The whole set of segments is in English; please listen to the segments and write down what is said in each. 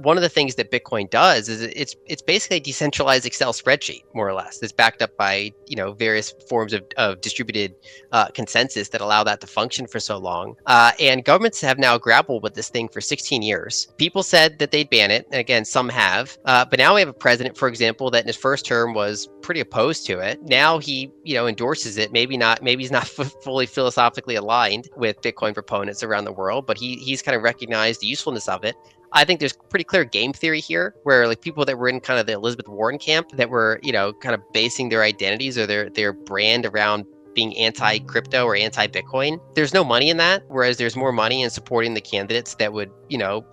one of the things that Bitcoin does is it's basically a decentralized Excel spreadsheet, more or less. That's backed up by various forms of distributed consensus that allow that to function for so long. And governments have now grappled with this thing for 16 years. People said that they'd ban it, and again, some have. But now we have a president, for example, that in his first term was pretty opposed to it. Now he endorses it. Maybe he's not fully philosophically aligned with Bitcoin proponents around the world, but he's kind of recognized the usefulness of it. I think there's pretty clear game theory here where like people that were in kind of the Elizabeth Warren camp that were, kind of basing their identities or their brand around being anti-crypto or anti-Bitcoin. There's no money in that, whereas there's more money in supporting the candidates that would,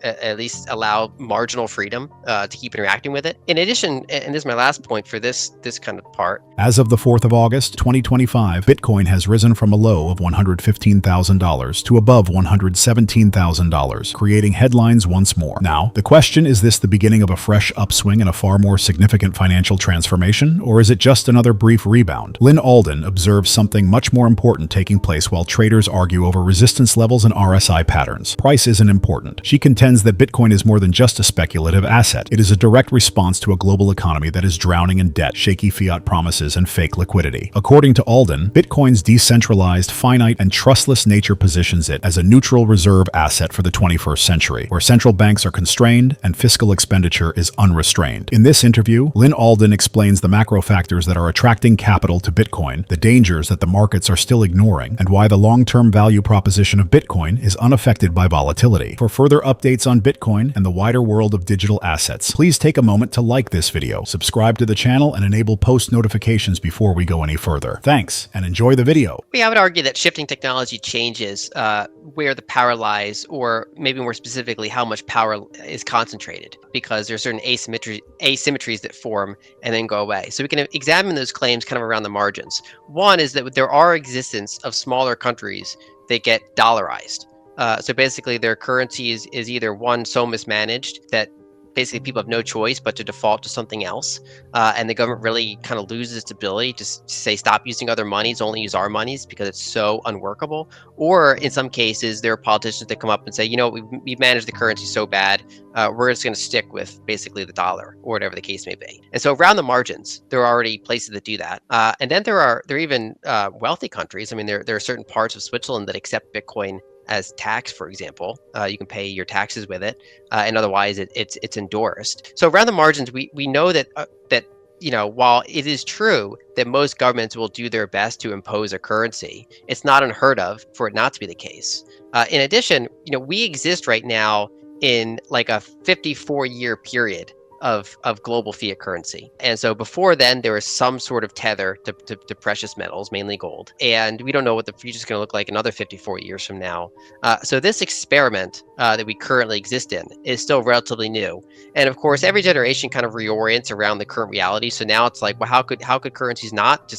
at least allow marginal freedom to keep interacting with it. In addition, and this is my last point for this kind of part. As of the 4th of August, 2025, Bitcoin has risen from a low of $115,000 to above $117,000, creating headlines once more. Now, the question, is this the beginning of a fresh upswing and a far more significant financial transformation, or is it just another brief rebound? Lyn Alden observes something much more important taking place while traders argue over resistance levels and RSI patterns. Price isn't important. She contends that Bitcoin is more than just a speculative asset. It is a direct response to a global economy that is drowning in debt, shaky fiat promises, and fake liquidity. According to Alden, Bitcoin's decentralized, finite, and trustless nature positions it as a neutral reserve asset for the 21st century, where central banks are constrained and fiscal expenditure is unrestrained. In this interview, Lyn Alden explains the macro factors that are attracting capital to Bitcoin, the dangers that the markets are still ignoring, and why the long-term value proposition of Bitcoin is unaffected by volatility. For further updates on Bitcoin and the wider world of digital assets, please take a moment to like this video, subscribe to the channel, and enable post notifications before we go any further. Thanks, and enjoy the video. I would argue that shifting technology changes where the power lies, or maybe more specifically, how much power is concentrated, because there's certain asymmetries that form and then go away. So we can examine those claims kind of around the margins. One is that there are existence of smaller countries that get dollarized. So basically their currency is either one so mismanaged that basically people have no choice but to default to something else, and the government really kind of loses its ability to say stop using other monies, only use our monies, because it's so unworkable. Or in some cases there are politicians that come up and say, we've managed the currency so bad, we're just going to stick with basically the dollar, or whatever the case may be. And so around the margins there are already places that do that, and then there are even wealthy countries. I mean, there are certain parts of Switzerland that accept Bitcoin as tax, for example. You can pay your taxes with it, and otherwise it's endorsed. So around the margins, we know that while it is true that most governments will do their best to impose a currency, it's not unheard of for it not to be the case. In addition, we exist right now in like a 54-year period of global fiat currency. And so before then, there was some sort of tether to precious metals, mainly gold. And we don't know what the future is going to look like another 54 years from now. So this experiment that we currently exist in is still relatively new. And of course, every generation kind of reorients around the current reality. So now it's like, well, how could countries not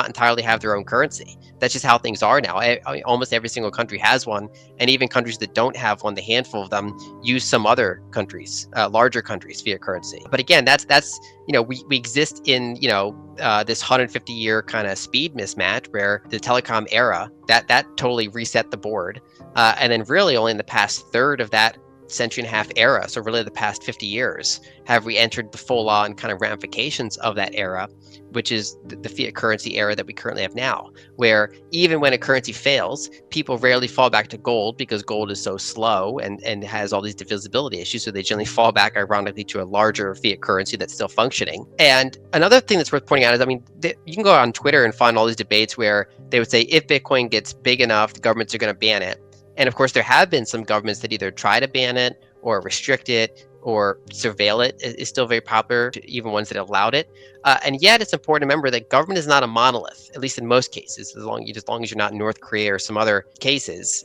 entirely have their own currency? That's just how things are now. Almost every single country has one, and even countries that don't have one, the handful of them, use some other countries, larger countries, fiat currency. But again, that's we exist in this 150-year kind of speed mismatch where the telecom era that totally reset the board, and then really only in the past third of that century and a half era, so really the past 50 years, have we entered the full-on kind of ramifications of that era, which is the fiat currency era that we currently have now, where even when a currency fails, people rarely fall back to gold because gold is so slow and has all these divisibility issues, so they generally fall back, ironically, to a larger fiat currency that's still functioning. And another thing that's worth pointing out is, you can go on Twitter and find all these debates where they would say if Bitcoin gets big enough, the governments are going to ban it. And of course, there have been some governments that either try to ban it or restrict it or surveil it. Is still very popular, even ones that allowed it. And yet it's important to remember that government is not a monolith, at least in most cases, as long as you're not in North Korea or some other cases.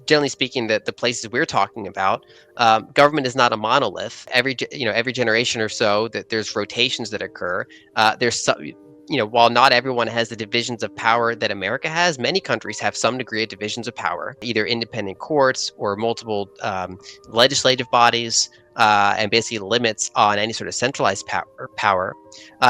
Generally speaking, the places we're talking about, government is not a monolith. Every generation or so, that there's rotations that occur. There's some, while not everyone has the divisions of power that America has, many countries have some degree of divisions of power, either independent courts or multiple legislative bodies, and basically limits on any sort of centralized power.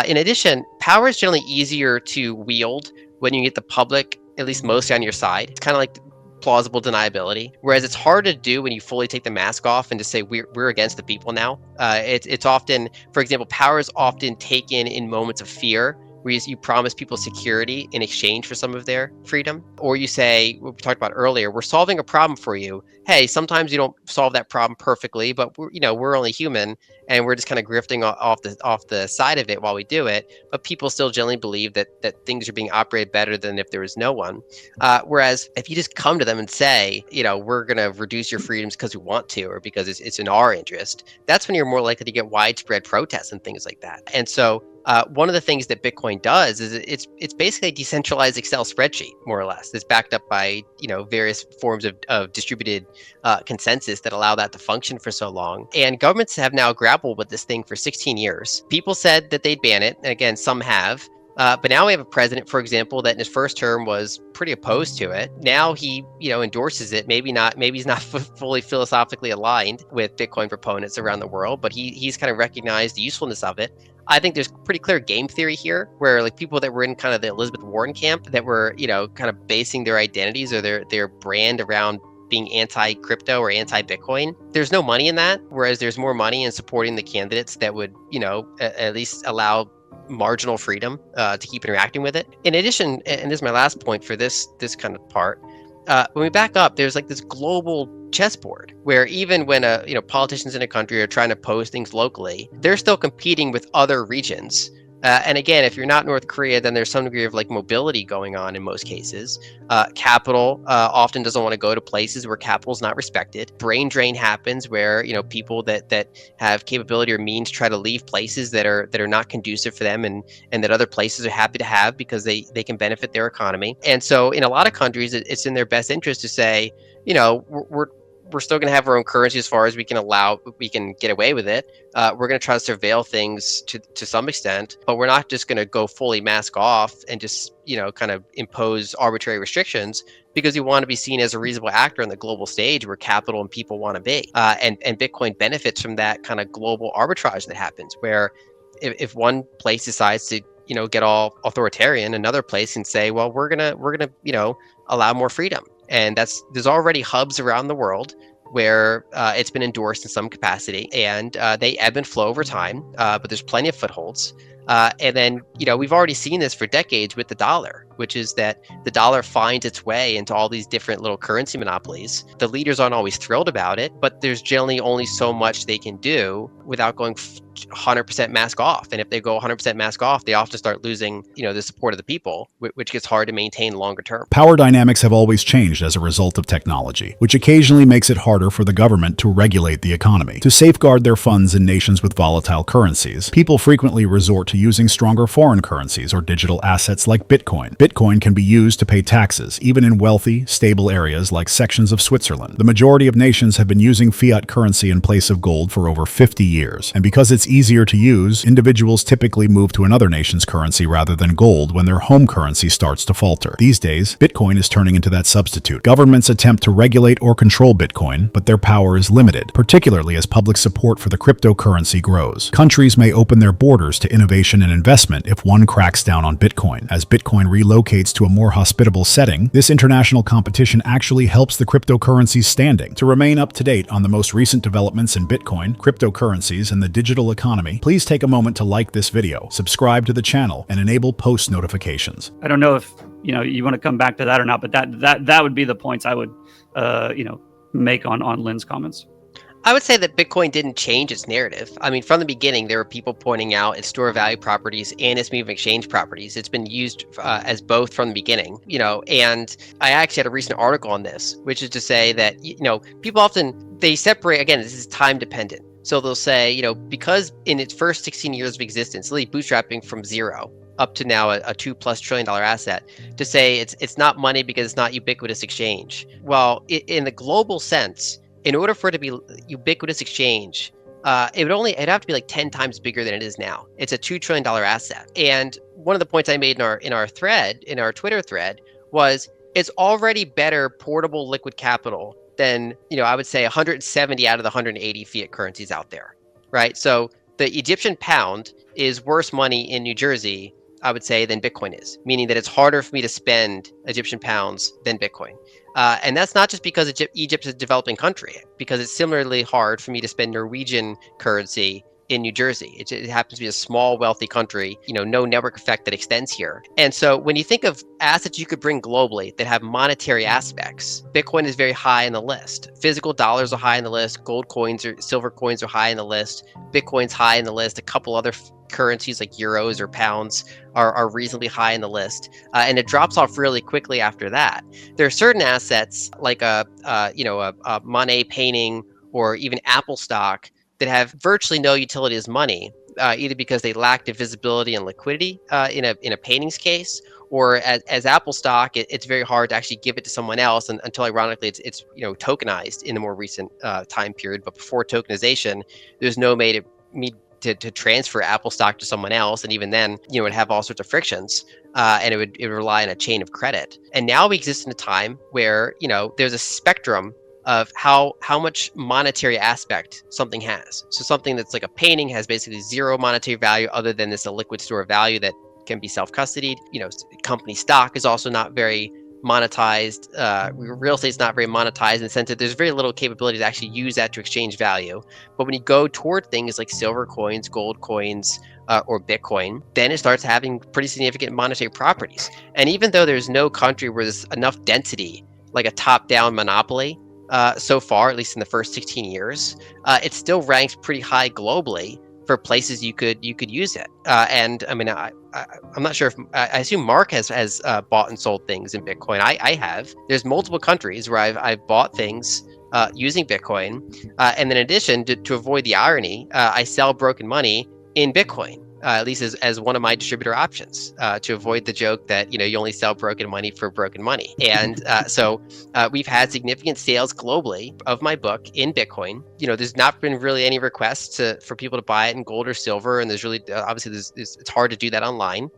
In addition, power is generally easier to wield when you get the public, at least mostly on your side. It's kind of like plausible deniability, whereas it's hard to do when you fully take the mask off and just say we're against the people now. It's often, for example, power is often taken in moments of fear, where you promise people security in exchange for some of their freedom, or you say what we talked about earlier, we're solving a problem for you. Hey, sometimes you don't solve that problem perfectly, but we're only human, and we're just kind of grifting off the side of it while we do it. But people still generally believe that things are being operated better than if there was no one. Whereas if you just come to them and say, we're going to reduce your freedoms because we want to, or because it's in our interest, that's when you're more likely to get widespread protests and things like that. And so one of the things that Bitcoin does is it's basically a decentralized Excel spreadsheet, more or less. It's backed up by various forms of distributed consensus that allow that to function for so long. And governments have now grappled with this thing for 16 years. People said that they'd ban it, and again, some have. But now we have a president, for example, that in his first term was pretty opposed to it. Now he, endorses it. Maybe not. Maybe he's not fully philosophically aligned with Bitcoin proponents around the world, but he's kind of recognized the usefulness of it. I think there's pretty clear game theory here, where like people that were in kind of the Elizabeth Warren camp that were, kind of basing their identities or their brand around being anti-crypto or anti-Bitcoin. There's no money in that, whereas there's more money in supporting the candidates that would, at least allow marginal freedom to keep interacting with it. In addition, and this is my last point for this kind of part, when we back up, there's like this global chessboard where even when politicians in a country are trying to pose things locally, they're still competing with other regions. And again, if you're not North Korea, then there's some degree of like mobility going on in most cases. Capital often doesn't want to go to places where capital is not respected. Brain drain happens where people that have capability or means try to leave places that are not conducive for them, and that other places are happy to have because they can benefit their economy. And so in a lot of countries, it's in their best interest to say, we're still going to have our own currency as far as we can get away with it. We're going to try to surveil things to some extent, but we're not just going to go fully mask off and just, kind of impose arbitrary restrictions, because we want to be seen as a reasonable actor on the global stage where capital and people want to be. And Bitcoin benefits from that kind of global arbitrage that happens, where if one place decides to, get all authoritarian, another place can say, well, we're gonna, allow more freedom. And there's already hubs around the world where it's been endorsed in some capacity, and they ebb and flow over time, but there's plenty of footholds. And then, we've already seen this for decades with the dollar, which is that the dollar finds its way into all these different little currency monopolies. The leaders aren't always thrilled about it, but there's generally only so much they can do without going 100% mask off. And if they go 100% mask off, they often start losing, the support of the people, which gets hard to maintain longer term. Power dynamics have always changed as a result of technology, which occasionally makes it harder for the government to regulate the economy. To safeguard their funds in nations with volatile currencies, people frequently resort to using stronger foreign currencies or digital assets like Bitcoin. Bitcoin can be used to pay taxes, even in wealthy, stable areas like sections of Switzerland. The majority of nations have been using fiat currency in place of gold for over 50 years, and because it's easier to use, individuals typically move to another nation's currency rather than gold when their home currency starts to falter. These days, Bitcoin is turning into that substitute. Governments attempt to regulate or control Bitcoin, but their power is limited, particularly as public support for the cryptocurrency grows. Countries may open their borders to innovation and investment if one cracks down on Bitcoin. As Bitcoin relocates to a more hospitable setting, this international competition actually helps the cryptocurrency's standing. To remain up to date on the most recent developments in Bitcoin, cryptocurrencies, and the digital economy, please take a moment to like this video, subscribe to the channel, and enable post notifications. I don't know if you want to come back to that or not, but that would be the points I would make on Lyn's comments. I would say that Bitcoin didn't change its narrative. I mean, from the beginning, there were people pointing out its store of value properties and its moving exchange properties. It's been used as both from the beginning, and I actually had a recent article on this, which is to say that, people often, they separate, again, this is time dependent. So they'll say, because in its first 16 years of existence, really bootstrapping from zero up to now a $2+ trillion asset, to say it's not money because it's not ubiquitous exchange. Well, in the global sense, in order for it to be ubiquitous exchange, it'd have to be like 10 times bigger than it is now. It's a $2 trillion asset. And one of the points I made in our Twitter thread, was it's already better portable liquid capital than, I would say 170 out of the 180 fiat currencies out there, right? So the Egyptian pound is worse money in New Jersey I would say, than Bitcoin is, meaning that it's harder for me to spend Egyptian pounds than Bitcoin. And that's not just because Egypt is a developing country, because it's similarly hard for me to spend Norwegian currency in New Jersey. It happens to be a small, wealthy country, no network effect that extends here. And so when you think of assets you could bring globally that have monetary aspects, Bitcoin is very high on the list. Physical dollars are high on the list. Gold coins or silver coins are high on the list. Bitcoin's high on the list. A couple other currencies like euros or pounds are reasonably high in the list, and it drops off really quickly after that. There are certain assets like a Monet painting or even Apple stock that have virtually no utility as money, either because they lack divisibility and liquidity in a painting's case, or as Apple stock, it's very hard to actually give it to someone else until ironically it's tokenized in the more recent time period. But before tokenization, there's no way to transfer Apple stock to someone else, and even then, it would have all sorts of frictions, and it would rely on a chain of credit. And now we exist in a time where there's a spectrum of how much monetary aspect something has. So something that's like a painting has basically zero monetary value other than this illiquid store of value that can be self-custodied. Company stock is also not very monetized. Real estate's not very monetized in the sense that there's very little capability to actually use that to exchange value. But when you go toward things like silver coins, gold coins, or Bitcoin, then it starts having pretty significant monetary properties. And even though there's no country where there's enough density, like a top-down monopoly, so far, at least in the first 16 years, it still ranks pretty high globally for places you could use it. And I mean, I'm not sure if I assume Mark has bought and sold things in Bitcoin. I have. There's multiple countries where I've bought things using Bitcoin, and then in addition, to avoid the irony, I sell broken money in Bitcoin. At least as one of my distributor options, to avoid the joke that you only sell broken money for broken money. And so we've had significant sales globally of my book in Bitcoin. There's not been really any requests for people to buy it in gold or silver, and there's really obviously it's hard to do that online.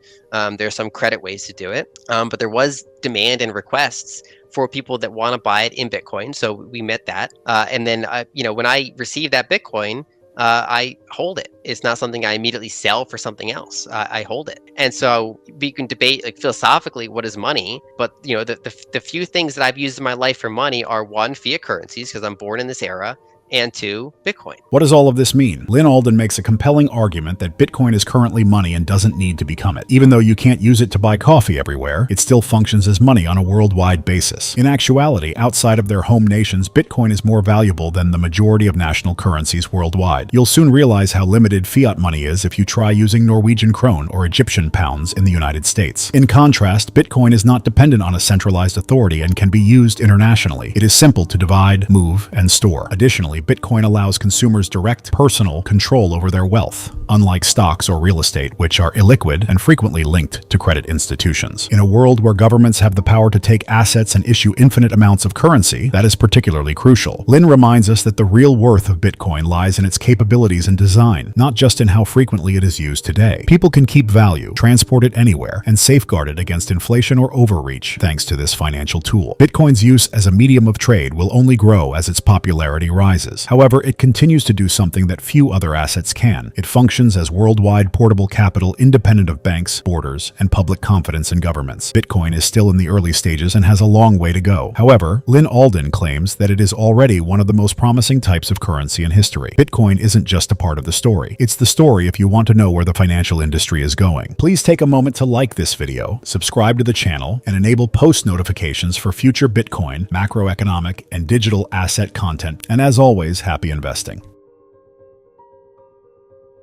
There's some credit ways to do it, but there was demand and requests for people that want to buy it in Bitcoin. So we met that, and then when I received that Bitcoin, I hold it. It's not something I immediately sell for something else. I hold it. And so we can debate philosophically what is money, but the few things that I've used in my life for money are, one, fiat currencies, because I'm born in this era, and two, Bitcoin. What does all of this mean? Lyn Alden makes a compelling argument that Bitcoin is currently money and doesn't need to become it. Even though you can't use it to buy coffee everywhere, it still functions as money on a worldwide basis. In actuality, outside of their home nations, Bitcoin is more valuable than the majority of national currencies worldwide. You'll soon realize how limited fiat money is if you try using Norwegian krone or Egyptian pounds in the United States. In contrast, Bitcoin is not dependent on a centralized authority and can be used internationally. It is simple to divide, move, and store. Additionally, Bitcoin allows consumers direct personal control over their wealth, unlike stocks or real estate, which are illiquid and frequently linked to credit institutions. In a world where governments have the power to take assets and issue infinite amounts of currency, that is particularly crucial. Lyn reminds us that the real worth of Bitcoin lies in its capabilities and design, not just in how frequently it is used today. People can keep value, transport it anywhere, and safeguard it against inflation or overreach thanks to this financial tool. Bitcoin's use as a medium of trade will only grow as its popularity rises. However, it continues to do something that few other assets can. It functions as worldwide portable capital independent of banks, borders, and public confidence in governments. Bitcoin is still in the early stages and has a long way to go. However, Lyn Alden claims that it is already one of the most promising types of currency in history. Bitcoin isn't just a part of the story. It's the story if you want to know where the financial industry is going. Please take a moment to like this video, subscribe to the channel, and enable post notifications for future Bitcoin, macroeconomic, and digital asset content. And as always, happy investing.